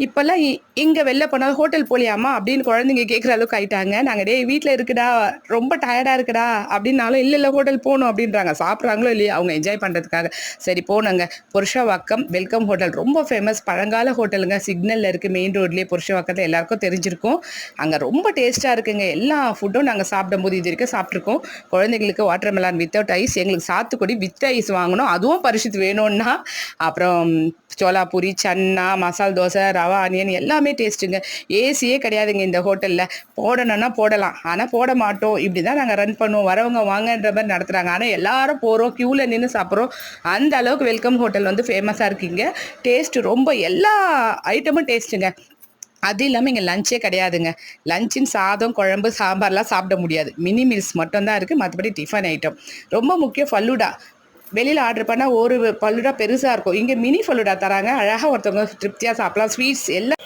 இப்போல்லாம் இங்கே வெளில போனால் ஹோட்டல் போலியாமா அப்படின்னு குழந்தைங்க கேட்குற அளவுக்கு ஆயிட்டாங்க. நாங்கள் டேய் வீட்டில் இருக்குடா, ரொம்ப டயர்டாக இருக்குடா அப்படின்னாலும் இல்லை இல்லை ஹோட்டல் போகணும் அப்படின்றாங்க. சாப்பிட்றாங்களோ இல்லையா அவங்க என்ஜாய் பண்ணுறதுக்காக. சரி போனோங்க. புருஷவாக்கம் வெல்கம் ஹோட்டல் ரொம்ப ஃபேமஸ், பழங்கால ஹோட்டலுங்க. சிக்னலில் இருக்குது, மெயின் ரோட்லேயே புருஷவாக்கத்தில் எல்லாருக்கும் தெரிஞ்சிருக்கும். அங்கே ரொம்ப டேஸ்ட்டாக இருக்குங்க. எல்லா ஃபுட்டும் நாங்கள் சாப்பிடும்போது இது வரைக்கும் சாப்பிட்ருக்கோம். குழந்தைங்களுக்கு வாட்டர் மெலான் வித்தவுட் ஐஸ், எங்களுக்கு சாத்துக்குடி வித் ஐஸ் வாங்கணும், அதுவும் பரிசுத்து வேணும்னா. அப்புறம் சோலாபூரி, சன்னா, மசால் தோசை, ரவா ஆனியன் எல்லாமே டேஸ்ட்டுங்க. ஏசியே கிடையாதுங்க இந்த ஹோட்டலில். போடணும்னா போடலாம், ஆனால் போட மாட்டோம். இப்படி தான் நாங்கள் ரன் பண்ணுவோம். வரவங்க வாங்கன்ற மாதிரி நடத்துகிறாங்க. ஆனால் எல்லாரும் போகிறோம், க்யூவில் நின்று சாப்பிட்றோம். அந்த அளவுக்கு வெல்கம் ஹோட்டல் வந்து ஃபேமஸாக இருக்குங்க. டேஸ்ட்டு ரொம்ப எல்லா ஐட்டமும் டேஸ்ட்டுங்க. அது இல்லாமல் இங்கே லஞ்சே கிடையாதுங்க. லஞ்சுன்னு சாதம், குழம்பு, சாம்பார்லாம் சாப்பிட முடியாது. மினி மீல்ஸ் மட்டும்தான் இருக்குது, மற்றபடி டிஃபன் ஐட்டம். ரொம்ப முக்கியம் ஃபல்லூடா. வெளியில் ஆர்டர் பண்ணால் ஒரு ஃபல்லூடா பெருசாக இருக்கும். இங்கே மினி ஃபல்லூடா தராங்க. அழகாக ஒருத்தவங்க திருப்தியாக சாப்பிடலாம். ஸ்வீட்ஸ் எல்லாம்